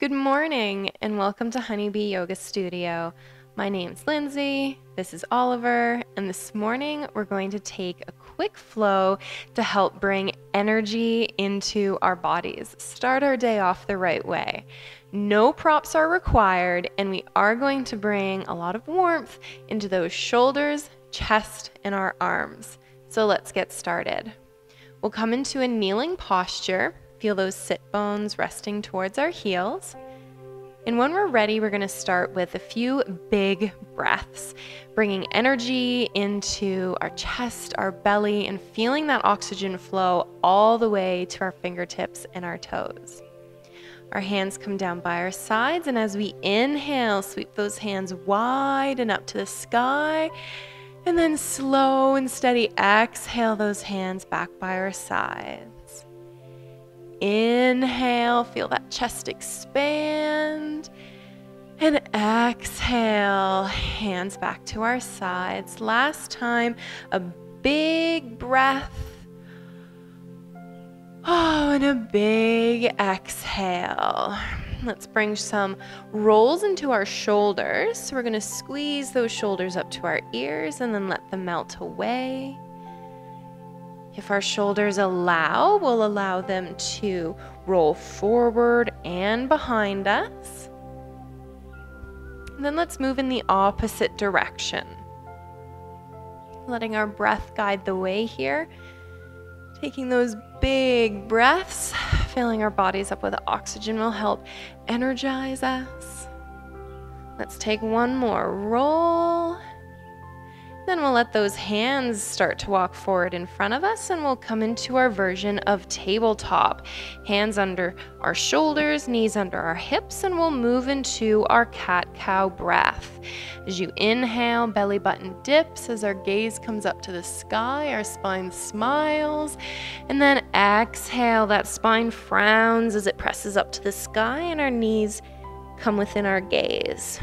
Good morning and welcome to Honeybee Yoga Studio. My name's Lindsay, this is Oliver, and this morning we're going to take a quick flow to help bring energy into our bodies. Start our day off the right way. No props are required, and we are going to bring a lot of warmth into those shoulders, chest, and our arms. So let's get started. We'll come into a kneeling posture. Feel those sit bones resting towards our heels. And when we're ready, we're going to start with a few big breaths, bringing energy into our chest, our belly, and feeling that oxygen flow all the way to our fingertips and our toes. Our hands come down by our sides, and as we inhale, sweep those hands wide and up to the sky. And then slow and steady exhale those hands back by our sides. Inhale, feel that chest expand. And exhale, hands back to our sides. Last time, a big breath. Oh, and a big exhale. Let's bring some rolls into our shoulders. So we're going to squeeze those shoulders up to our ears and then let them melt away. If our shoulders allow, we'll allow them to roll forward and behind us. And then let's move in the opposite direction. Letting our breath guide the way here. Taking those big breaths, filling our bodies up with oxygen will help energize us. Let's take one more roll. Then we'll let those hands start to walk forward in front of us, and we'll come into our version of tabletop. Hands under our shoulders, knees under our hips, and we'll move into our cat-cow breath. As you inhale, belly button dips as our gaze comes up to the sky, our spine smiles, and then exhale, that spine frowns as it presses up to the sky, and our knees come within our gaze.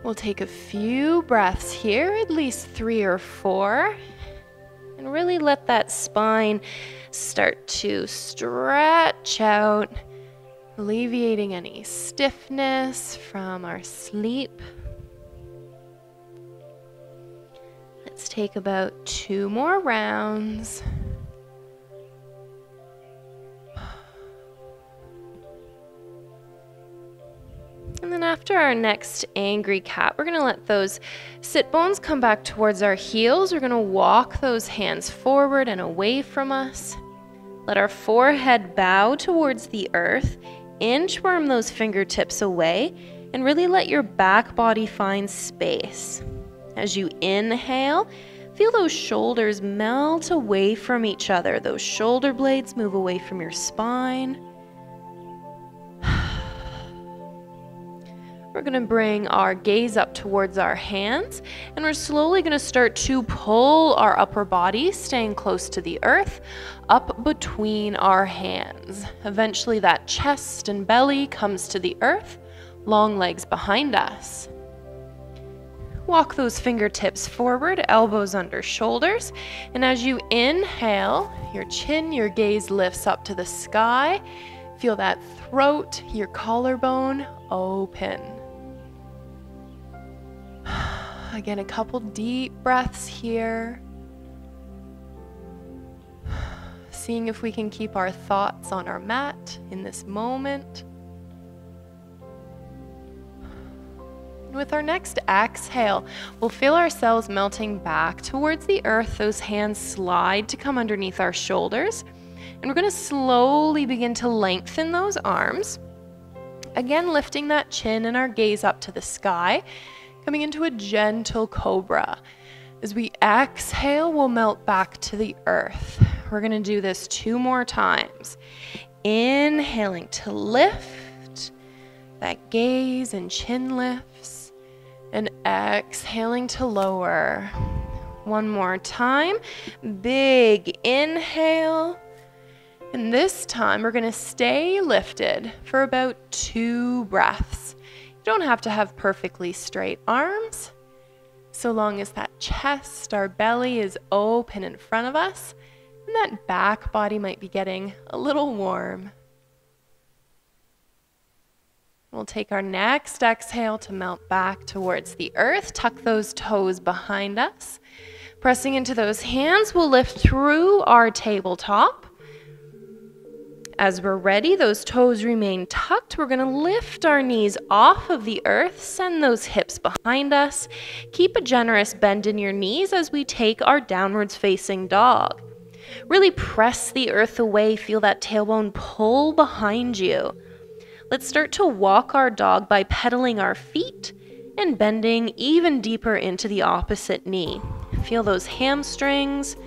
We'll take a few breaths here, at least 3 or 4, and really let that spine start to stretch out, alleviating any stiffness from our sleep. Let's take about 2 more rounds. And then after our next angry cat, we're going to let those sit bones come back towards our heels. We're going to walk those hands forward and away from us. Let our forehead bow towards the earth. Inchworm those fingertips away and really let your back body find space. As you inhale, feel those shoulders melt away from each other. Those shoulder blades move away from your spine. We're going to bring our gaze up towards our hands, and we're slowly going to start to pull our upper body, staying close to the earth, up between our hands. Eventually that chest and belly comes to the earth, long legs behind us. Walk those fingertips forward, elbows under shoulders, and as you inhale, your chin, your gaze lifts up to the sky. Feel that throat, your collarbone open. Again, a couple deep breaths here. Seeing if we can keep our thoughts on our mat in this moment. With our next exhale, we'll feel ourselves melting back towards the earth. Those hands slide to come underneath our shoulders. And we're going to slowly begin to lengthen those arms. Again, lifting that chin and our gaze up to the sky. Coming into a gentle cobra. As we exhale, we'll melt back to the earth. We're going to do this 2 more times. Inhaling to lift. That gaze and chin lifts. And exhaling to lower. 1 more time. Big inhale. And this time, we're going to stay lifted for about 2 breaths. You don't have to have perfectly straight arms, so long as that chest, our belly is open in front of us, and that back body might be getting a little warm. We'll take our next exhale to melt back towards the earth. Tuck those toes behind us. Pressing into those hands, we'll lift through our tabletop. As we're ready, those toes remain tucked. We're going to lift our knees off of the earth, send those hips behind us. Keep a generous bend in your knees as we take our downwards facing dog. Really press the earth away, feel that tailbone pull behind you. Let's start to walk our dog by pedaling our feet and bending even deeper into the opposite knee. Feel those hamstrings,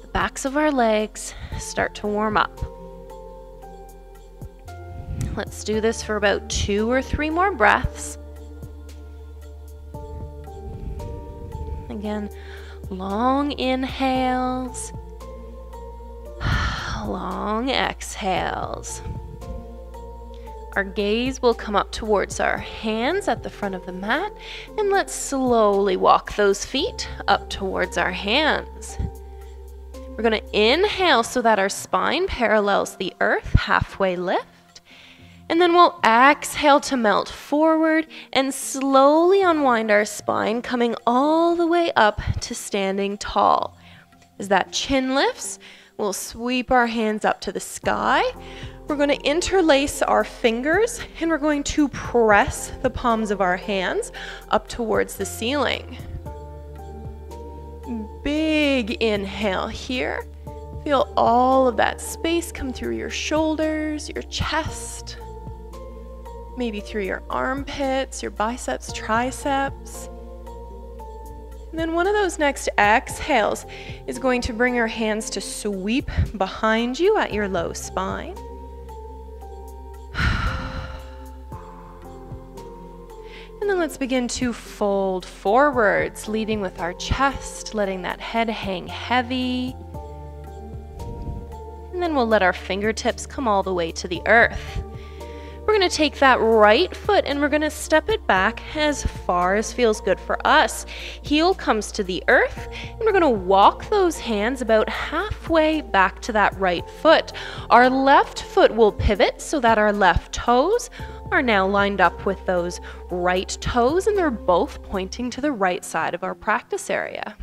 the backs of our legs start to warm up. Let's do this for about 2 or 3 more breaths. Again, long inhales, long exhales. Our gaze will come up towards our hands at the front of the mat, and let's slowly walk those feet up towards our hands. We're going to inhale so that our spine parallels the earth, halfway lift, and then we'll exhale to melt forward and slowly unwind our spine, coming all the way up to standing tall. As that chin lifts, we'll sweep our hands up to the sky. We're going to interlace our fingers and we're going to press the palms of our hands up towards the ceiling. Big inhale here. Feel all of that space come through your shoulders, your chest, maybe through your armpits, your biceps, triceps. And then one of those next exhales is going to bring your hands to sweep behind you at your low spine. And then let's begin to fold forwards, leading with our chest, letting that head hang heavy. And then we'll let our fingertips come all the way to the earth. We're going to take that right foot and we're going to step it back as far as feels good for us. Heel comes to the earth, and we're going to walk those hands about halfway back to that right foot. Our left foot will pivot so that our left toes are now lined up with those right toes, and they're both pointing to the right side of our practice area.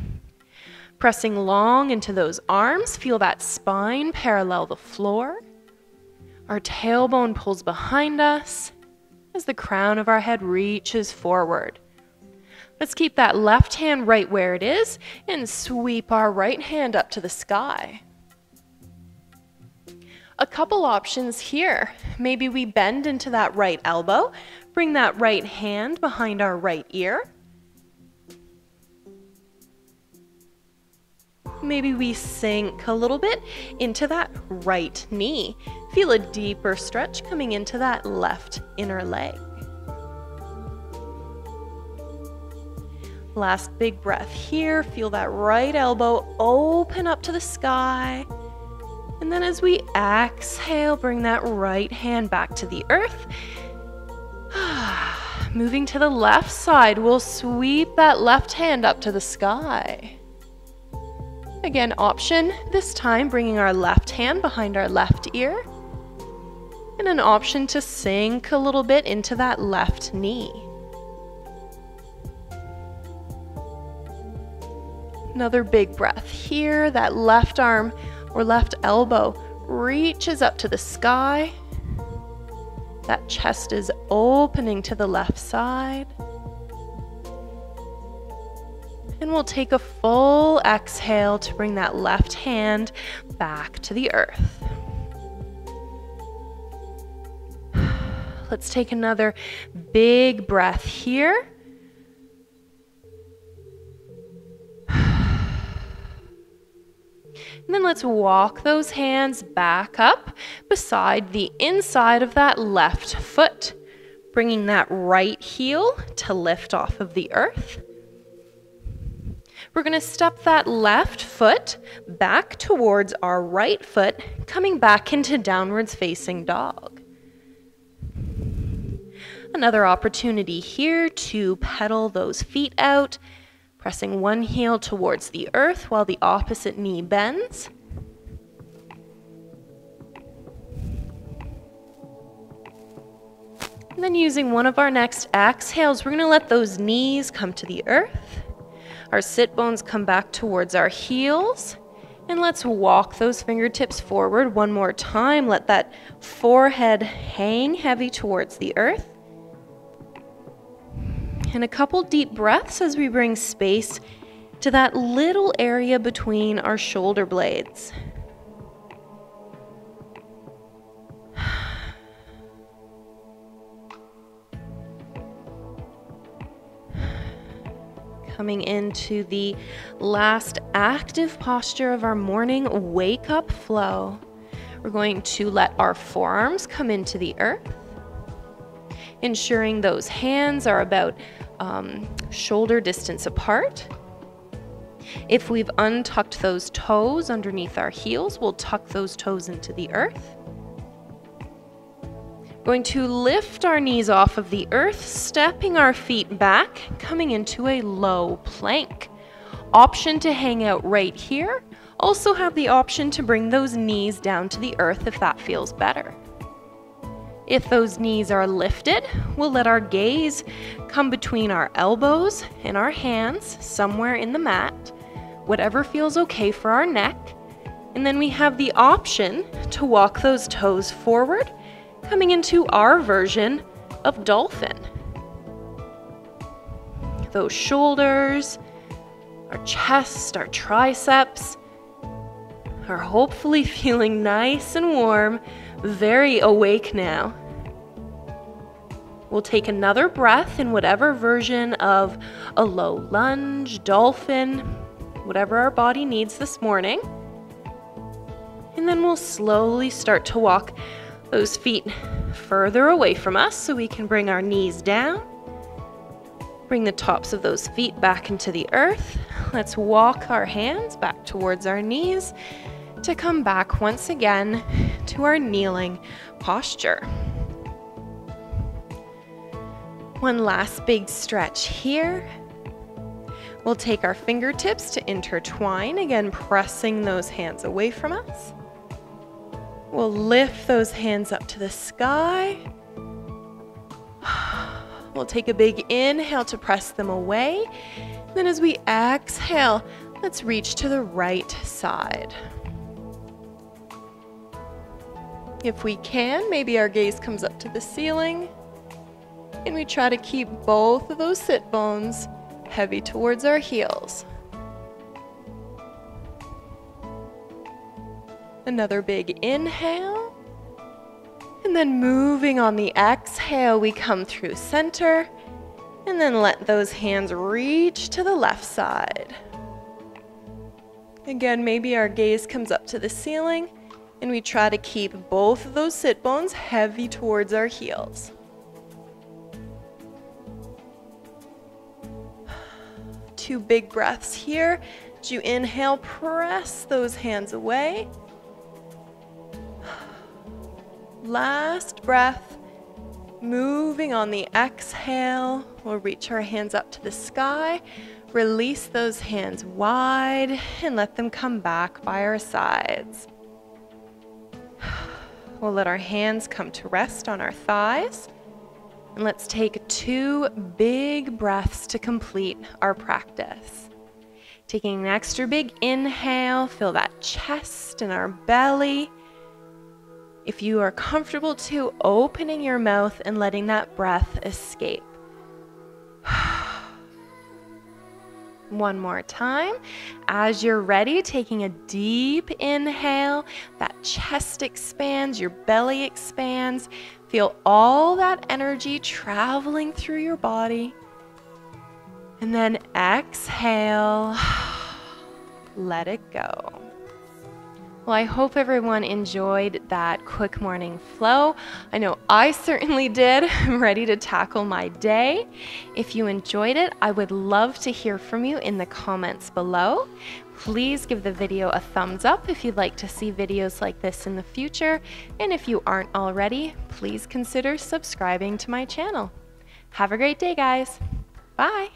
Pressing long into those arms, feel that spine parallel the floor. Our tailbone pulls behind us as the crown of our head reaches forward. Let's keep that left hand right where it is and sweep our right hand up to the sky. A couple options here. Maybe we bend into that right elbow, bring that right hand behind our right ear. Maybe we sink a little bit into that right knee. Feel a deeper stretch coming into that left inner leg. Last big breath here. Feel that right elbow open up to the sky. And then as we exhale, bring that right hand back to the earth. Moving to the left side, we'll sweep that left hand up to the sky. Again, option this time, bringing our left hand behind our left ear. And an option to sink a little bit into that left knee. Another big breath here. That left arm or left elbow reaches up to the sky. That chest is opening to the left side. And we'll take a full exhale to bring that left hand back to the earth. Let's take another big breath here. And then let's walk those hands back up beside the inside of that left foot, bringing that right heel to lift off of the earth. We're going to step that left foot back towards our right foot, coming back into downwards facing dog. Another opportunity here to pedal those feet out, pressing one heel towards the earth while the opposite knee bends. And then using one of our next exhales, we're going to let those knees come to the earth. Our sit bones come back towards our heels. And let's walk those fingertips forward one more time. Let that forehead hang heavy towards the earth. And a couple deep breaths as we bring space to that little area between our shoulder blades. Coming into the last active posture of our morning wake up flow. We're going to let our forearms come into the earth, ensuring those hands are about shoulder distance apart. If we've untucked those toes underneath our heels, we'll tuck those toes into the earth. Going to lift our knees off of the earth, stepping our feet back, coming into a low plank. Option to hang out right here. Also have the option to bring those knees down to the earth if that feels better. If those knees are lifted, we'll let our gaze come between our elbows and our hands, somewhere in the mat, whatever feels okay for our neck. And then we have the option to walk those toes forward, coming into our version of Dolphin. Those shoulders, our chest, our triceps are hopefully feeling nice and warm, very awake now. We'll take another breath in whatever version of a low lunge, Dolphin, whatever our body needs this morning. And then we'll slowly start to walk those feet further away from us so we can bring our knees down. Bring the tops of those feet back into the earth. Let's walk our hands back towards our knees to come back once again to our kneeling posture. One last big stretch here. We'll take our fingertips to intertwine, again pressing those hands away from us. We'll lift those hands up to the sky. We'll take a big inhale to press them away. Then as we exhale, let's reach to the right side. If we can, maybe our gaze comes up to the ceiling. And we try to keep both of those sit bones heavy towards our heels. Another big inhale. And then moving on the exhale, we come through center. And then let those hands reach to the left side. Again, maybe our gaze comes up to the ceiling. And we try to keep both of those sit bones heavy towards our heels. Two big breaths here. As you inhale, press those hands away. Last breath. Moving on the exhale, we'll reach our hands up to the sky. Release those hands wide and let them come back by our sides. We'll let our hands come to rest on our thighs. And let's take 2 big breaths to complete our practice. Taking an extra big inhale, feel that chest and our belly. If you are comfortable too, opening your mouth and letting that breath escape. One more time. As you're ready, taking a deep inhale, that chest expands, your belly expands. Feel all that energy traveling through your body. And then exhale, let it go. Well, I hope everyone enjoyed that quick morning flow. I know I certainly did. I'm ready to tackle my day. If you enjoyed it, I would love to hear from you in the comments below. Please give the video a thumbs up if you'd like to see videos like this in the future. And if you aren't already, please consider subscribing to my channel. Have a great day, guys. Bye.